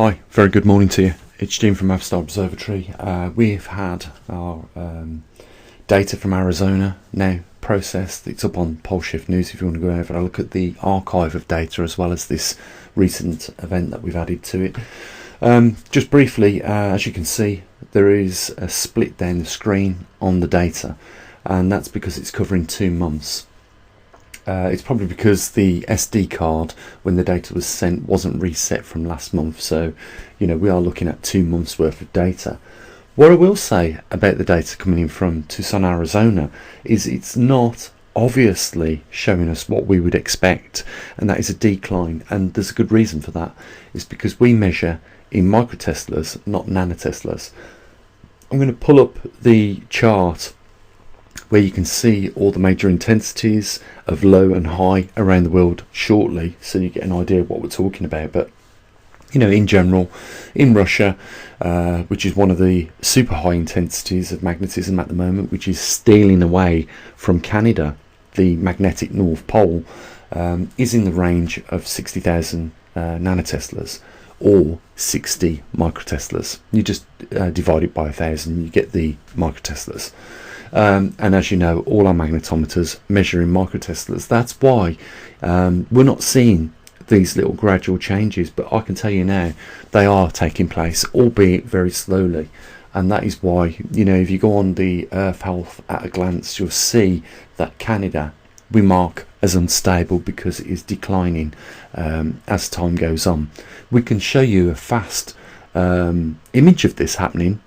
Hi, very good morning to you. It's Jim from Maverickstar Observatory. We've had our data from Arizona now processed. It's up on Pole Shift News if you want to go over and look at the archive of data as well as this recent event that we've added to it. Just briefly, as you can see, there is a split down the screen on the data, and that's because it's covering 2 months. It's probably because the SD card when the data was sent wasn't reset from last month, so we are looking at 2 months worth of data. What I will say about the data coming in from Tucson, Arizona is it's not obviously showing us what we would expect, and that is a decline, and there's a good reason for that. It's because we measure in microteslas, not nanoteslas. I'm going to pull up the chart where you can see all the major intensities of low and high around the world shortly, so you get an idea of what we're talking about. But in general, in Russia, which is one of the super high intensities of magnetism at the moment, which is stealing away from Canada, the magnetic North Pole, is in the range of 60,000 nanoteslas, or 60 microteslas. You just divide it by 1,000, you get the microteslas. And as you know, all our magnetometers measure in microteslas. That's why we're not seeing these little gradual changes, but I can tell you now they are taking place, albeit very slowly. And that is why, if you go on the Earth Health at a glance, you'll see that Canada we mark as unstable because it is declining as time goes on. We can show you a fast image of this happening,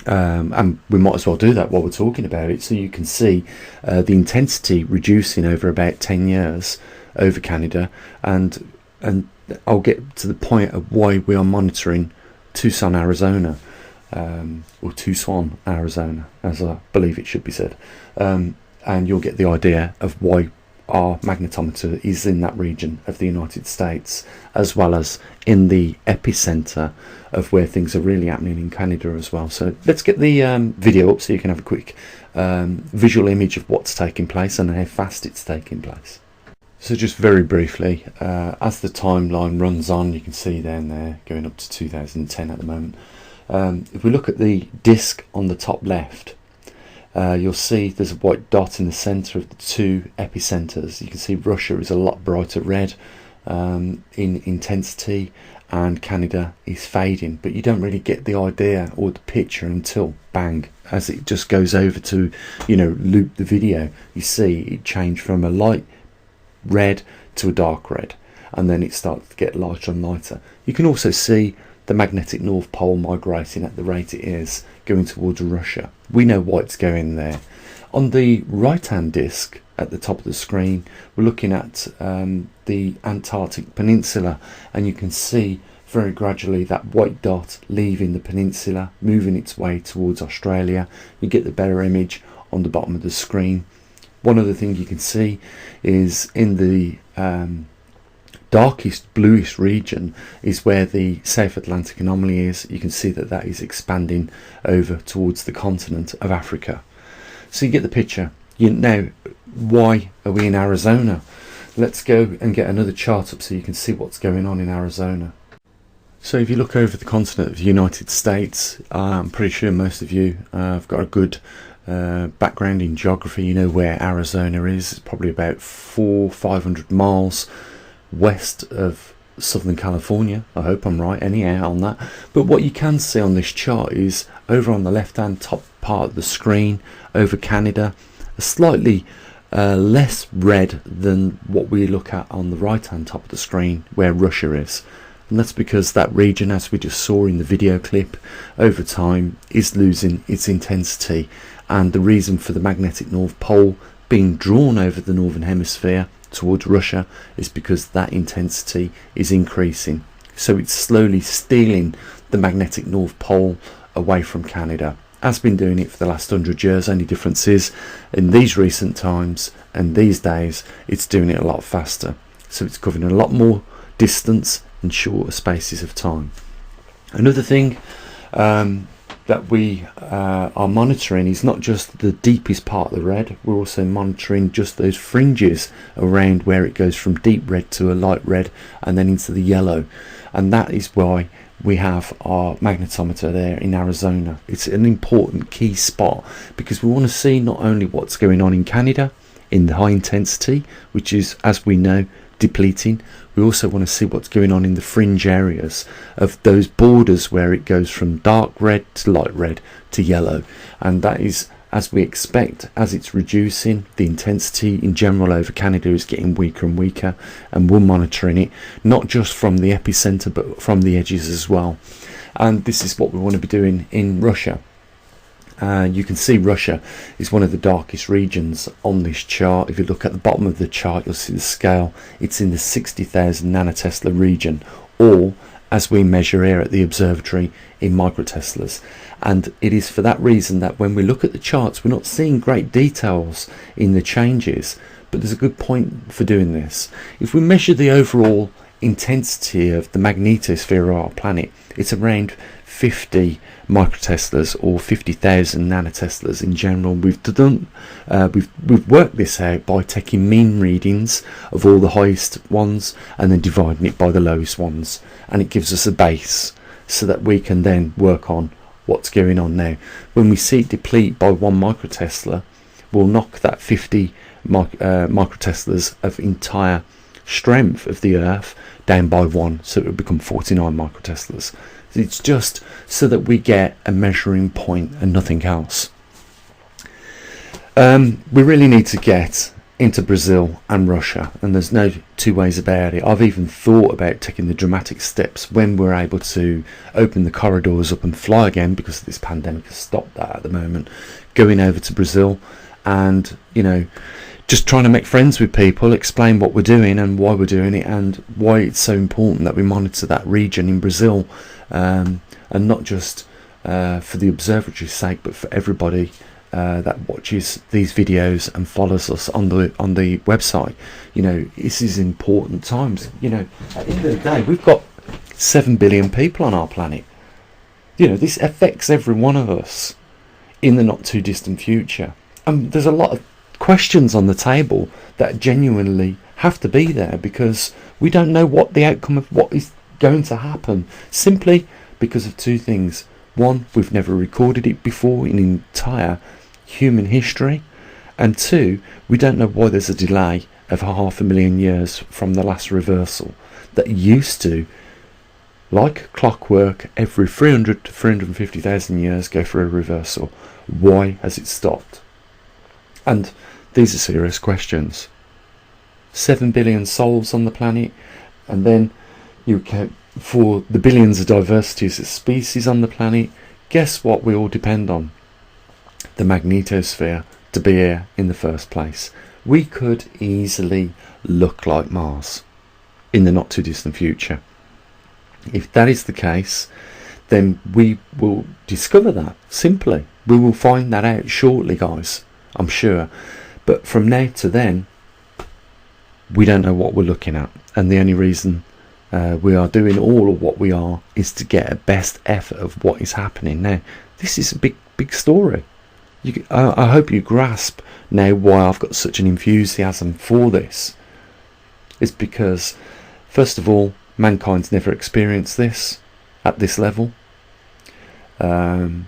and we might as well do that while we're talking about it, so you can see the intensity reducing over about 10 years over Canada, and I'll get to the point of why we are monitoring Tucson, Arizona, or Tucson, Arizona, as I believe it should be said, and you'll get the idea of why our magnetometer is in that region of the United States, as well as in the epicenter of where things are really happening in Canada as well. So let's get the video up so you can have a quick visual image of what's taking place and how fast it's taking place. So just very briefly, as the timeline runs on, you can see down there going up to 2010 at the moment. If we look at the disk on the top left, you'll see there's a white dot in the center of the two epicenters. You can see Russia is a lot brighter red in intensity, and Canada is fading, but you don't really get the idea or the picture until bang, as it just goes over to loop the video. You see it change from a light red to a dark red, and then it starts to get lighter and lighter. You can also see the magnetic North Pole migrating at the rate it is, going towards Russia. We know why it's going there. On the right hand disk at the top of the screen, we're looking at the Antarctic Peninsula, and you can see very gradually that white dot leaving the peninsula, moving its way towards Australia. You get the better image on the bottom of the screen. One other thing you can see is in the darkest bluish region is where the South Atlantic anomaly is. You can see that is expanding over towards the continent of Africa. So you get the picture. Now, why are we in Arizona? Let's go and get another chart up so you can see what's going on in Arizona. So if you look over the continent of the United States, I'm pretty sure most of you have got a good background in geography. You know where Arizona is. It's probably about 400-500 miles west of Southern California. I hope I'm right anyhow on that. But what you can see on this chart is over on the left hand top part of the screen, over Canada, a slightly less red than what we look at on the right hand top of the screen where Russia is. And that's because that region, as we just saw in the video clip, over time is losing its intensity, and the reason for the magnetic North Pole being drawn over the northern hemisphere towards Russia is because that intensity is increasing. So it's slowly stealing the magnetic North Pole away from Canada. Has been doing it for the last 100 years. Only difference is in these recent times and these days it's doing it a lot faster. So it's covering a lot more distance in shorter spaces of time. Another thing that we are monitoring is not just the deepest part of the red, we're also monitoring just those fringes around where it goes from deep red to a light red and then into the yellow, and that is why we have our magnetometer there in Arizona. It's an important key spot because we want to see not only what's going on in Canada in the high intensity, which is, as we know, depleting. We also want to see what's going on in the fringe areas of those borders where it goes from dark red to light red to yellow, and that is, as we expect, as it's reducing, the intensity in general over Canada is getting weaker and weaker, and we're monitoring it not just from the epicenter but from the edges as well. And this is what we want to be doing in Russia. You can see Russia is one of the darkest regions on this chart. If you look at the bottom of the chart, you'll see the scale. It's in the 60,000 nanotesla region, or as we measure here at the observatory, in microteslas. And it is for that reason that when we look at the charts, we're not seeing great details in the changes, but there's a good point for doing this. If we measure the overall intensity of the magnetosphere of our planet, it's around 50 microteslas or 50,000 nanoteslas in general. We've worked this out by taking mean readings of all the highest ones and then dividing it by the lowest ones, and it gives us a base so that we can then work on what's going on now. When we see it deplete by 1 microtesla, we'll knock that 50 microteslas of entire strength of the Earth down by 1, so it will become 49 microteslas. It's just so that we get a measuring point and nothing else. We really need to get into Brazil and Russia, and there's no two ways about it. I've even thought about taking the dramatic steps when we're able to open the corridors up and fly again, because this pandemic has stopped that at the moment, going over to Brazil and, you know, just trying to make friends with people, explain what we're doing and why we're doing it, and why it's so important that we monitor that region in Brazil, and not just for the observatory's sake, but for everybody that watches these videos and follows us on the website. You know, this is important times. You know, at the end of the day, we've got 7 billion people on our planet. You know, this affects every one of us in the not too distant future, and there's a lot of questions on the table that genuinely have to be there, because we don't know what the outcome of what is going to happen, simply because of two things. One, we've never recorded it before in entire human history, and two, we don't know why there's a delay of 500,000 years from the last reversal that used to, like clockwork, every 300 to 350,000 years go for a reversal. Why has it stopped? And these are serious questions. 7 billion souls on the planet, and then you account for the billions of diversities of species on the planet. Guess what we all depend on? The magnetosphere to be here in the first place. We could easily look like Mars in the not too distant future. If that is the case, then we will discover that simply. We will find that out shortly, guys, I'm sure. But from now to then, we don't know what we're looking at, and the only reason we are doing all of what we are is to get a best effort of what is happening now. This is a big story. I hope you grasp now why I've got such an enthusiasm for this. It's because, first of all, mankind's never experienced this at this level. You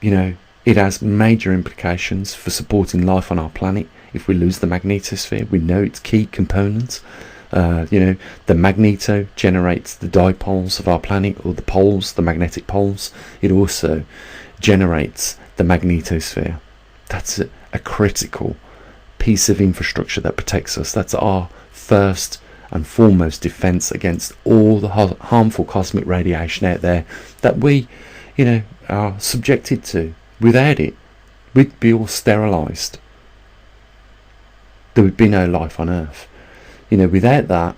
know, it has major implications for supporting life on our planet. If we lose the magnetosphere, we know its key components. You know, the magneto generates the dipoles of our planet, or the poles, the magnetic poles. It also generates the magnetosphere. That's a critical piece of infrastructure that protects us. That's our first and foremost defense against all the harmful cosmic radiation out there that we, you know, are subjected to. Without it, we'd be all sterilized. There would be no life on Earth. You know, without that,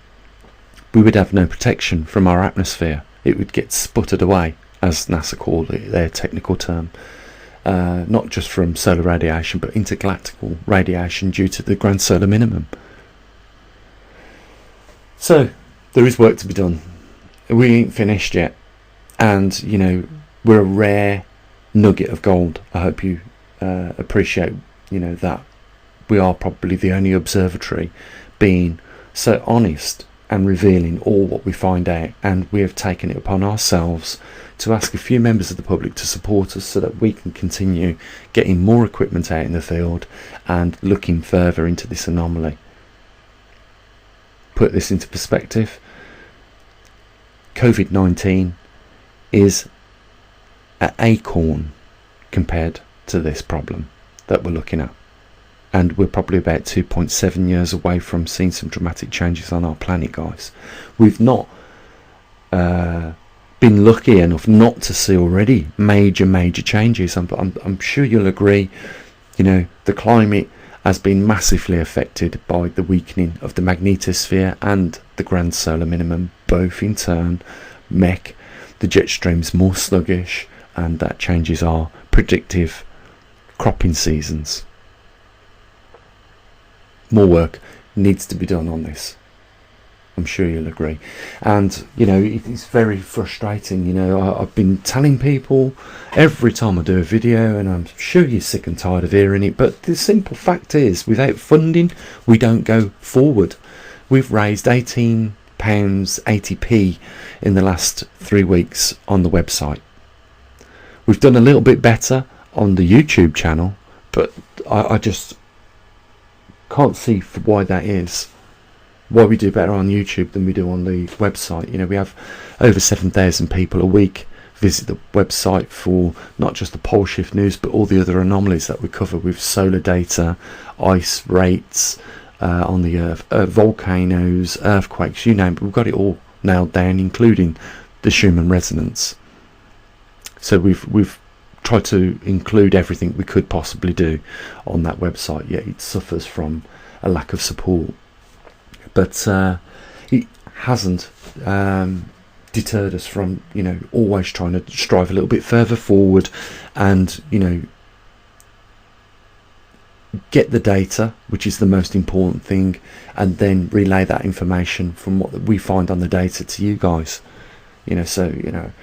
we would have no protection from our atmosphere. It would get sputtered away, as NASA called it, their technical term. Not just from solar radiation, but intergalactical radiation due to the grand solar minimum. So, there is work to be done. We ain't finished yet. And, you know, we're a rare nugget of gold. I hope you appreciate, you know, that we are probably the only observatory being so honest and revealing all what we find out, and we have taken it upon ourselves to ask a few members of the public to support us so that we can continue getting more equipment out in the field and looking further into this anomaly. Put this into perspective, COVID-19 is an acorn compared to this problem that we're looking at, and we're probably about 2.7 years away from seeing some dramatic changes on our planet, guys. We've not been lucky enough not to see already major changes. I'm sure you'll agree, you know, the climate has been massively affected by the weakening of the magnetosphere and the grand solar minimum. Both in turn make the jet streams more sluggish, and that changes our predictive cropping seasons. More work needs to be done on this, I'm sure you'll agree. And you know, it's very frustrating. You know, I've been telling people every time I do a video, and I'm sure you're sick and tired of hearing it, but the simple fact is, without funding we don't go forward. We've raised £18.80 in the last 3 weeks on the website. We've done a little bit better on the YouTube channel, but I just can't see why that is. Why we do better on YouTube than we do on the website. You know, we have over 7,000 people a week visit the website for not just the pole shift news, but all the other anomalies that we cover with solar data, ice rates on the earth, volcanoes, earthquakes, you name it. We've got it all nailed down, including the Schumann resonance. So we've tried to include everything we could possibly do on that website, yet it suffers from a lack of support. But it hasn't deterred us from, you know, always trying to strive a little bit further forward and, you know, get the data, which is the most important thing, and then relay that information from what we find on the data to you guys. You know, so, you know,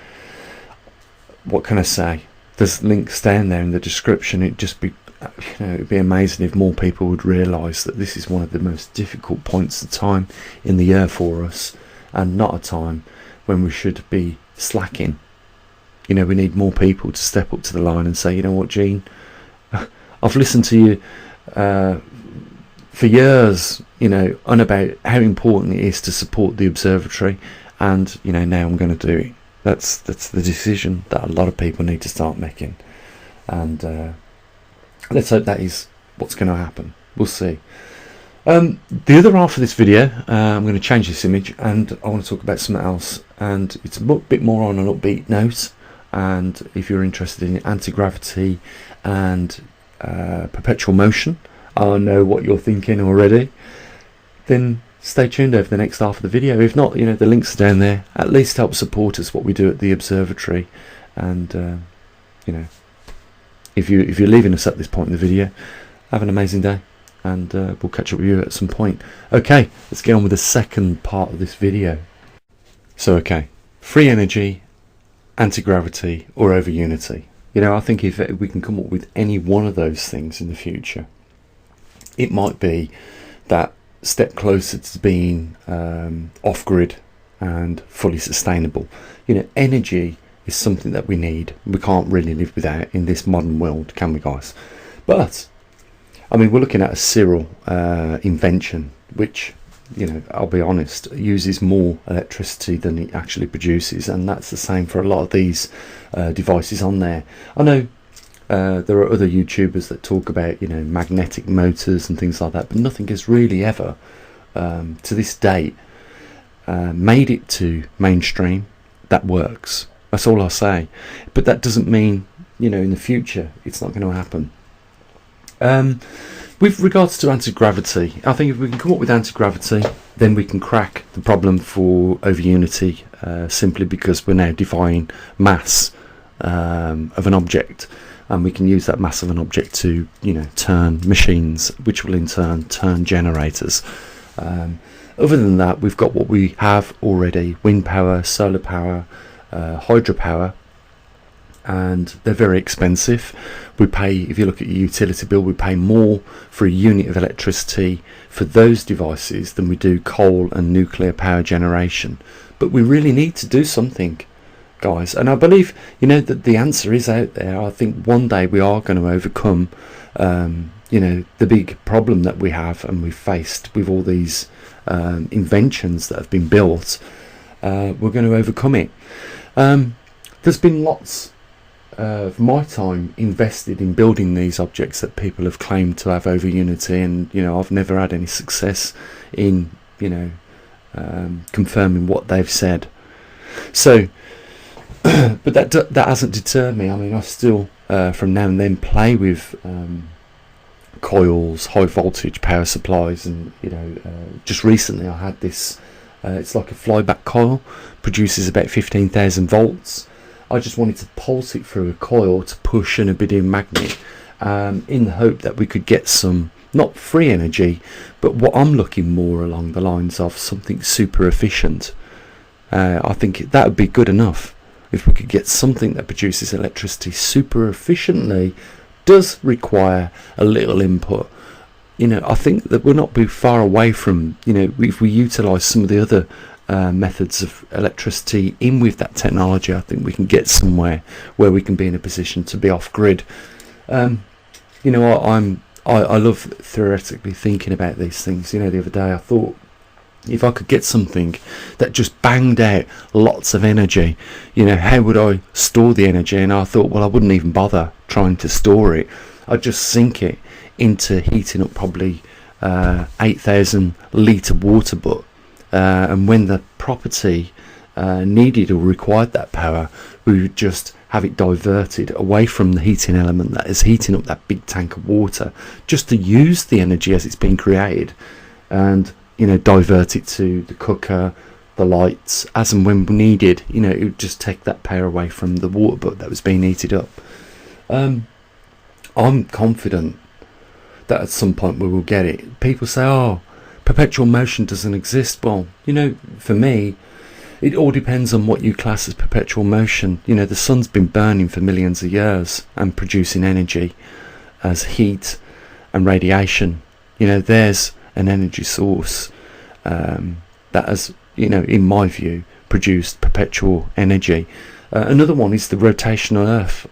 what can I say? There's links down there in the description. It'd just be, you know, it'd be amazing if more people would realise that this is one of the most difficult points of time in the year for us, and not a time when we should be slacking. You know, we need more people to step up to the line and say, you know what, Gene, I've listened to you for years, you know, on about how important it is to support the observatory, and you know, now I'm going to do it. That's the decision that a lot of people need to start making, and let's hope that is what's going to happen. We'll see. The other half of this video, I'm going to change this image, and I want to talk about something else, and it's a bit more on an upbeat note. And if you're interested in anti-gravity and perpetual motion, I know what you're thinking already, then stay tuned over the next half of the video. If not, you know, the links are down there. At least help support us, what we do at the observatory. And you know, if you're leaving us at this point in the video, have an amazing day, and we'll catch up with you at some point. Okay, let's get on with the second part of this video. So okay, free energy, anti-gravity, or over unity. You know, I think if we can come up with any one of those things in the future, it might be that step closer to being off-grid and fully sustainable. You know, energy is something that we need. We can't really live without in this modern world, can we, guys? But I mean, we're looking at a Cyril invention, which, you know, I'll be honest, uses more electricity than it actually produces, and that's the same for a lot of these devices on there. I know there are other YouTubers that talk about, you know, magnetic motors and things like that, but nothing has really ever, to this date, made it to mainstream that works. That's all I'll say. But that doesn't mean, you know, in the future it's not going to happen. With regards to anti-gravity, I think if we can come up with anti-gravity, then we can crack the problem for over unity, simply because we're now defying mass of an object, and we can use that mass of an object to, you know, turn machines, which will in turn turn generators. Other than that, we've got what we have already: wind power, solar power, hydropower, and they're very expensive. We pay, if you look at your utility bill, we pay more for a unit of electricity for those devices than we do coal and nuclear power generation. But we really need to do something, guys, and I believe, that the answer is out there. I think one day we are going to overcome the big problem that we have and we've faced with all these inventions that have been built. We're going to overcome it. There's been lots of my time invested in building these objects that people have claimed to have over Unity, and I've never had any success in confirming what they've said. So but that hasn't deterred me. I mean, I still from now and then play with coils, high voltage power supplies, and just recently I had this it's like a flyback coil, produces about 15,000 volts. I just wanted to pulse it through a coil to push an iridium magnet, in the hope that we could get some, not free energy, but what I'm looking more along the lines of something super efficient. I think that would be good enough. If we could get something that produces electricity super efficiently, does require a little input. I think that we'll not be far away from, if we utilise some of the other methods of electricity in with that technology, I think we can get somewhere where we can be in a position to be off grid. I love theoretically thinking about these things. The other day I thought, if I could get something that just banged out lots of energy, how would I store the energy? And I thought, well, I wouldn't even bother trying to store it. I'd just sink it into heating up probably 8,000 litre water butt. And when the property needed or required that power, we would just have it diverted away from the heating element that is heating up that big tank of water, just to use the energy as it's been created, and divert it to the cooker, the lights, as and when needed. It would just take that power away from the water butt that was being heated up. I'm confident that at some point we will get it. People say, oh, perpetual motion doesn't exist. Well, for me, it all depends on what you class as perpetual motion. The sun's been burning for millions of years and producing energy as heat and radiation. There's an energy source that has, in my view, produced perpetual energy. Another one is the rotational Earth.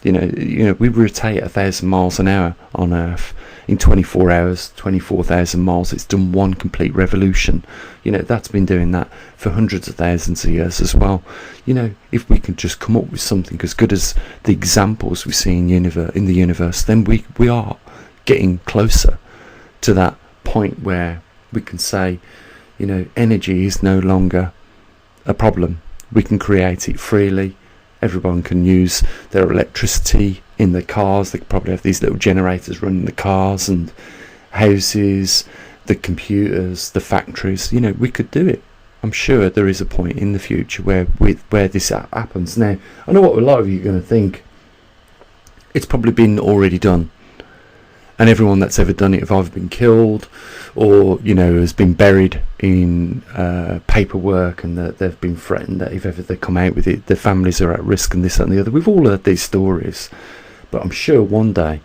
We rotate 1,000 miles an hour on Earth. In 24 hours, 24,000 miles, it's done one complete revolution. That's been doing that for hundreds of thousands of years as well. If we can just come up with something as good as the examples we see in the universe, then we are getting closer to that point where we can say, energy is no longer a problem. We can create it freely. Everyone can use their electricity in their cars. They could probably have these little generators running the cars and houses, the computers, the factories. We could do it. I'm sure there is a point in the future where this happens. Now, I know what a lot of you are going to think. It's probably been already done. And everyone that's ever done it have either been killed or, has been buried in paperwork, and that they've been threatened that if ever they come out with it, their families are at risk, and this, that and the other. We've all heard these stories. But I'm sure one day,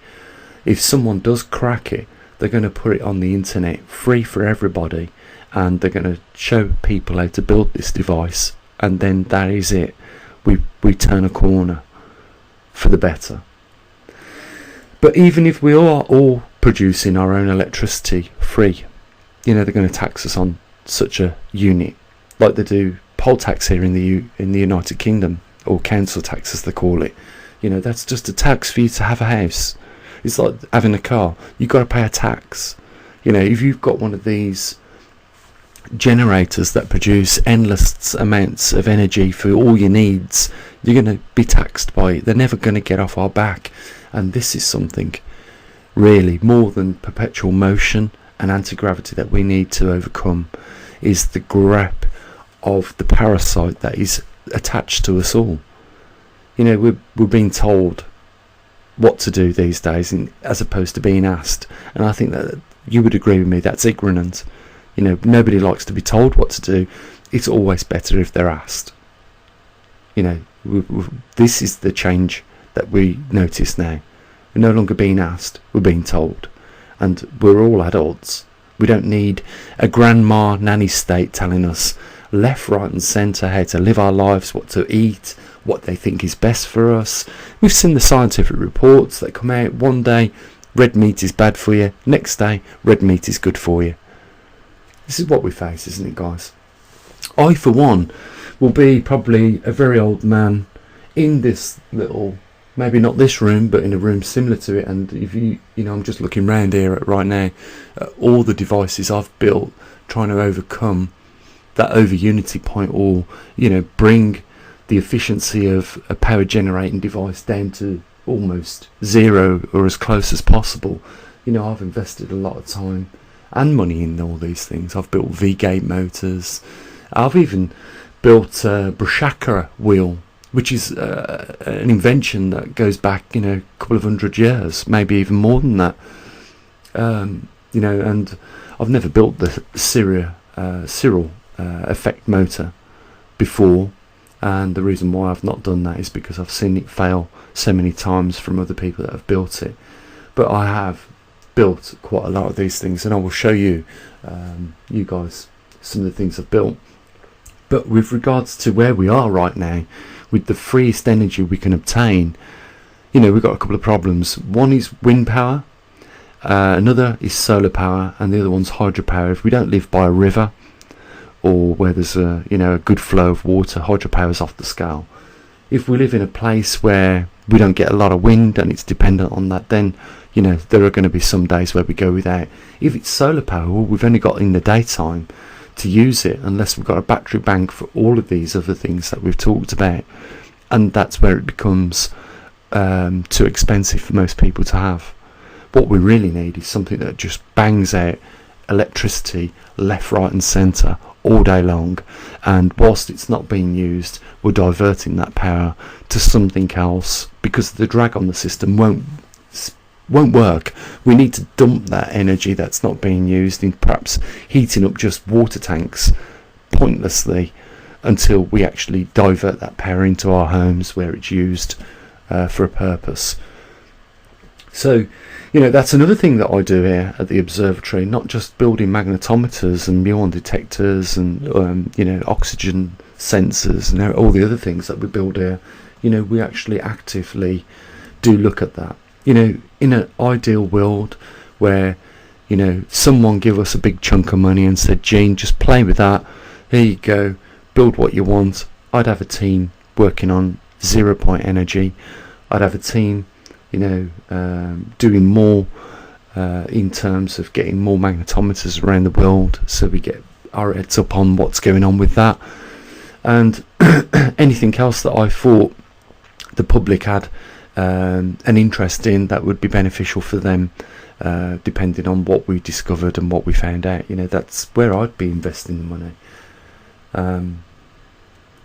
if someone does crack it, they're going to put it on the internet, free for everybody, and they're going to show people how to build this device, and then that is it. We turn a corner for the better. But even if we are all producing our own electricity free, they're going to tax us on such a unit, like they do poll tax here in the United Kingdom, or council tax as they call it. That's just a tax for you to have a house. It's like having a car. You've got to pay a tax. If you've got one of these generators that produce endless amounts of energy for all your needs, you're going to be taxed by it. They're never going to get off our back. And this is something really more than perpetual motion and anti-gravity that we need to overcome, is the grip of the parasite that is attached to us all. We're being told what to do these days, as opposed to being asked. And I think that you would agree with me, that's ignorant. Nobody likes to be told what to do. It's always better if they're asked. This is the change that we notice now. We're no longer being asked, we're being told. And we're all adults. We don't need a grandma nanny state telling us left, right and centre how to live our lives, what to eat, what they think is best for us. We've seen the scientific reports that come out. One day red meat is bad for you, next day red meat is good for you. This is what we face, isn't it, guys? I, for one, will be probably a very old man in this little, maybe not this room, but in a room similar to it. And if I'm just looking around here right now at all the devices I've built, trying to overcome that over unity point, or bring the efficiency of a power generating device down to almost zero or as close as possible. I've invested a lot of time and money in all these things. I've built V-gate motors. I've even built a Bruschaka wheel, which is an invention that goes back a couple of 100 years, maybe even more than that. And I've never built the Cyril effect motor before, and the reason why I've not done that is because I've seen it fail so many times from other people that have built it. But I have built quite a lot of these things, and I will show you you guys some of the things I've built. But with regards to where we are right now, with the freest energy we can obtain, we've got a couple of problems. One is wind power, another is solar power, and the other one's hydropower. If we don't live by a river or where there's a good flow of water, hydropower is off the scale. If we live in a place where we don't get a lot of wind and it's dependent on that, then there are going to be some days where we go without. If it's solar power, well, we've only got in the daytime to use it, unless we've got a battery bank for all of these other things that we've talked about, and that's where it becomes too expensive for most people to have. What we really need is something that just bangs out electricity left, right and centre all day long, and whilst it's not being used, we're diverting that power to something else, because the drag on the system won't work. We need to dump that energy that's not being used in perhaps heating up just water tanks pointlessly, until we actually divert that power into our homes where it's used for a purpose. So that's another thing that I do here at the observatory, not just building magnetometers and muon detectors and oxygen sensors and all the other things that we build here. We actually actively do look at that. In an ideal world where someone give us a big chunk of money and said, Gene, just play with that, here you go, build what you want, I'd have a team working on 0 point energy. I'd have a team doing more in terms of getting more magnetometers around the world, so we get our heads up on what's going on with that, and anything else that I thought the public had an interest in that would be beneficial for them, depending on what we discovered and what we found out. That's where I'd be investing the money.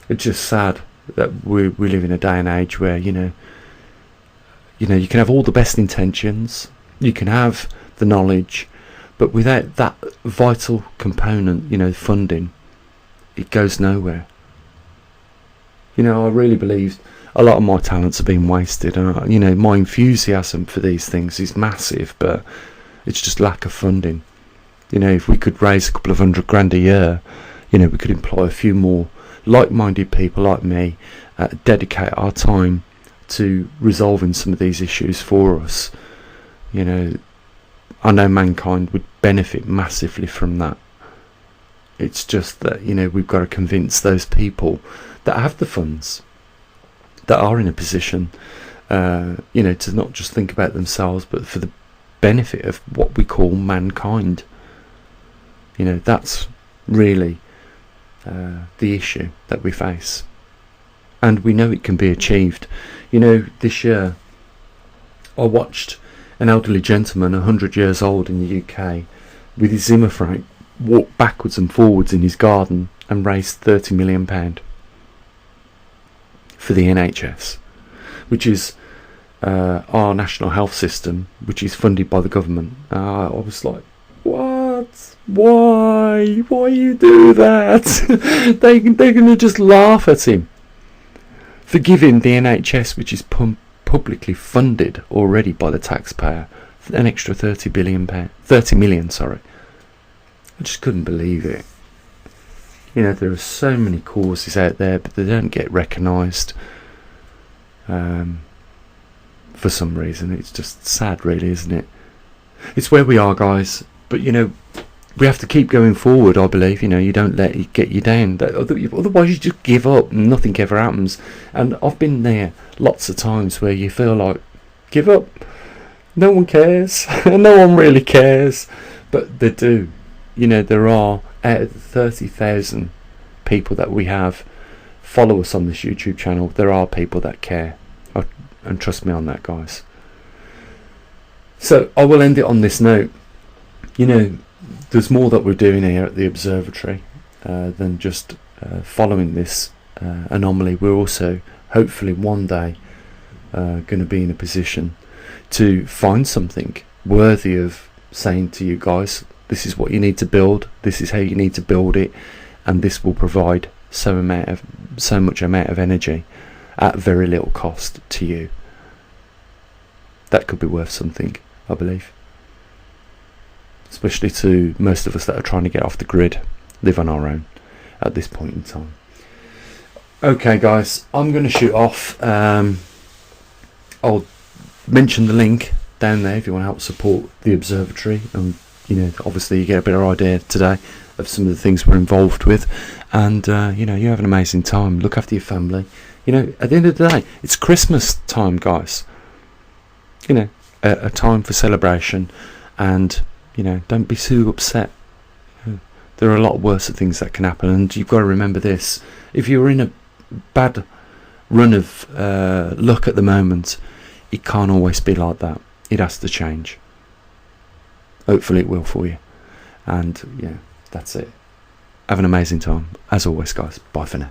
It's just sad that we live in a day and age where you can have all the best intentions, you can have the knowledge, but without that vital component, funding, it goes nowhere. I really believe a lot of my talents have been wasted, and my enthusiasm for these things is massive, but it's just lack of funding. If we could raise a couple of $100,000 a year, we could employ a few more like-minded people like me, dedicate our time to resolving some of these issues for us. I know mankind would benefit massively from that. It's just that we've got to convince those people that have the funds, that are in a position to not just think about themselves, but for the benefit of what we call mankind. That's really the issue that we face, and we know it can be achieved. This year I watched an elderly gentleman, 100 years old, in the UK, with his Zimmer frame, walk backwards and forwards in his garden and raise £30 million for the NHS, which is our national health system, which is funded by the government. I was like, what? Why you do that? They're going to just laugh at him. for giving the NHS, which is publicly funded already by the taxpayer, an extra £30 million. Sorry, I just couldn't believe it. You know, there are so many causes out there, but they don't get recognised for some reason. It's just sad, really, isn't it? It's where we are, guys. But you know, we have to keep going forward, I believe. You know, you don't let it get you down. Otherwise you just give up and nothing ever happens. And I've been there lots of times where you feel like, give up, no one cares. No one really cares, but they do. You know, there are, out of the 30,000 people that we have follow us on this YouTube channel, there are people that care. And trust me on that, guys. So I will end it on this note. You know, there's more that we're doing here at the observatory than just following this anomaly. We're also hopefully one day going to be in a position to find something worthy of saying to you guys, this is what you need to build, this is how you need to build it, and this will provide so much amount of energy at very little cost to you. That could be worth something, I believe. Especially to most of us that are trying to get off the grid, live on our own at this point in time. Okay, guys, I'm going to shoot off. I'll mention the link down there if you want to help support the observatory. And you know, obviously, you get a better idea today of some of the things we're involved with. And you know, you have an amazing time. Look after your family. You know, at the end of the day, it's Christmas time, guys. You know, a time for celebration. And you know, don't be too upset. There are a lot worse things that can happen, and you've got to remember this. If you're in a bad run of luck at the moment, it can't always be like that. It has to change. Hopefully it will for you. And yeah, that's it. Have an amazing time. As always, guys. Bye for now.